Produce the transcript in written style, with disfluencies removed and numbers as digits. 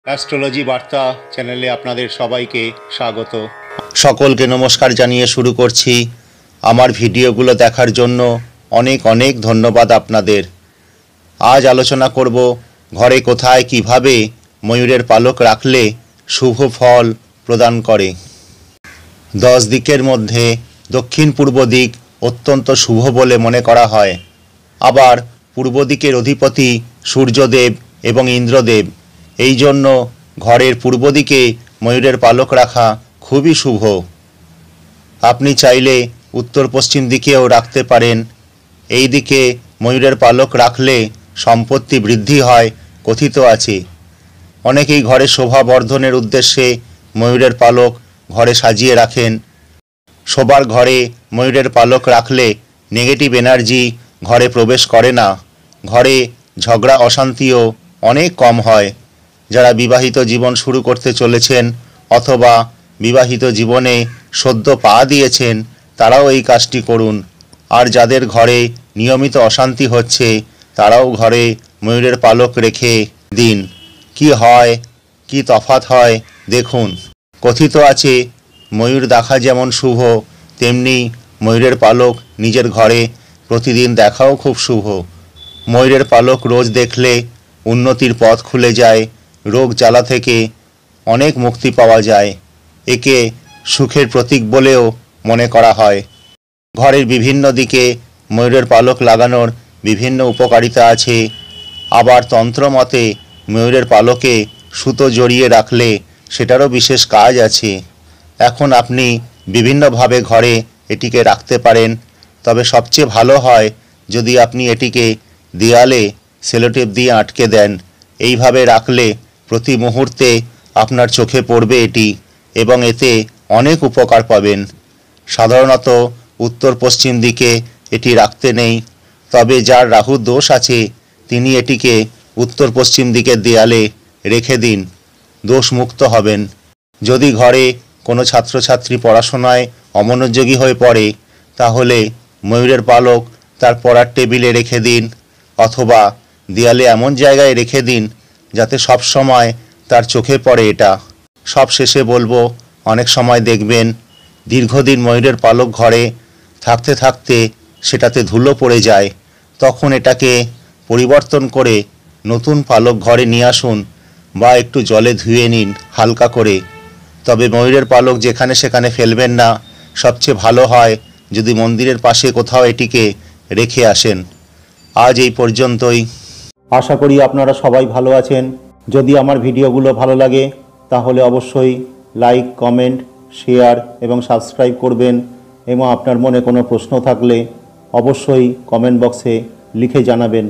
Astrology বার্তা চ্যানেলে আপনাদের সবাইকে স্বাগত। সকলকে নমস্কার জানিয়ে শুরু করছি। আমার ভিডিওগুলো দেখার জন্য অনেক অনেক ধন্যবাদ আপনাদের। আজ আলোচনা করব ঘরে কোথায় কিভাবে ময়ূরের পালক রাখলে শুভ ফল প্রদান করে। 10 দিকের মধ্যে দক্ষিণ পূর্ব দিক অত্যন্ত শুভ বলে মনে করা হয়। আবার পূর্ব দিকের অধিপতি সূর্যদেব এবং ইন্দ্রদেব, এই জন্য ঘরের পূর্ব দিকে ময়ূরের পালক রাখা খুবই শুভ। আপনি চাইলে উত্তর পশ্চিম দিকেও রাখতে পারেন। এই দিকে ময়ূরের পালক রাখলে সম্পত্তি বৃদ্ধি হয় কথিত আছে। অনেকেই ঘরে শোভা বর্ধনের উদ্দেশ্যে ময়ূরের পালক ঘরে সাজিয়ে রাখেন। শোবার ঘরে ময়ূরের পালক রাখলে নেগেটিভ এনার্জি ঘরে প্রবেশ করে না। ঘরে ঝগড়া অশান্তিও অনেক কম হয়। যারা বিবাহিত জীবন শুরু করতে চলেছেন অথবা বিবাহিত জীবনে সদ্য পা দিয়েছেন তারাও এই কাজটি করুন। আর যাদের ঘরে নিয়মিত অশান্তি হচ্ছে তারাও ঘরে ময়ূরের পালক রেখে দিন। কি হয়, কি তফাৎ হয় দেখুন। কথিত আছে ময়ূর দেখা যেমন শুভ তেমনি ময়ূরের পালক নিজের ঘরে প্রতিদিন দেখাও খুব শুভ। ময়ূরের পালক রোজ দেখলে উন্নতির পথ খুলে যায়, রোগ জ্বালা থেকে অনেক মুক্তি পাওয়া যায়। একে সুখের প্রতীক বলেও মনে করা হয়। ঘরের বিভিন্ন দিকে ময়ূরের পালক লাগানোর বিভিন্ন উপকারিতা আছে। আবার তন্ত্রমতে ময়ূরের পালকে সুতো জড়িয়ে রাখলে সেটারও বিশেষ কাজ আছে। এখন আপনি বিভিন্নভাবে ঘরে এটিকে রাখতে পারেন, তবে সবচেয়ে ভালো হয় যদি আপনি এটিকে দেয়ালে সেলোটেপ দিয়ে আটকে দেন। এইভাবে রাখলে প্রতি মুহূর্তে আপনার চোখে পড়বে এটি এবং এতে অনেক উপকার পাবেন। সাধারণত উত্তর পশ্চিম দিকে এটি রাখতে নেই, তবে যার রাহুর দোষ আছে তিনি এটিকে উত্তর পশ্চিম দিকের দেয়ালে রেখে দিন, দোষ মুক্ত হবেন। যদি ঘরে কোনো ছাত্রছাত্রী পড়াশোনায় অমনোযোগী হয়ে পড়ে তাহলে ময়ূরের পালক তার পড়ার টেবিলে রেখে দিন অথবা দেয়ালে এমন জায়গায় রেখে দিন যাতে সব সময় তার চোখে পড়ে এটা। সব শেষে বলবো, অনেক সময় দেখবেন দীর্ঘদিন ময়ূরের পালক ঘরে থাকতে থাকতে সেটাতে ধুলো পড়ে যায়। তখন এটাকে পরিবর্তন করে নতুন পালক ঘরে নিয়ে আসুন বা একটু জলে ধুয়ে নিন হালকা করে। তবে ময়ূরের পালক যেখানে সেখানে ফেলবেন না। সবচেয়ে ভালো হয় যদি মন্দিরের পাশে কোথাও এটিকে রেখে আসেন। আজ এই পর্যন্তই। আশা করি আপনারা সবাই ভালো আছেন। যদি আমার ভিডিওগুলো ভালো লাগে তাহলে অবশ্যই লাইক, কমেন্ট, শেয়ার এবং সাবস্ক্রাইব করবেন এবং আপনার মনে কোনো প্রশ্ন থাকলে অবশ্যই কমেন্ট বক্সে লিখে জানাবেন।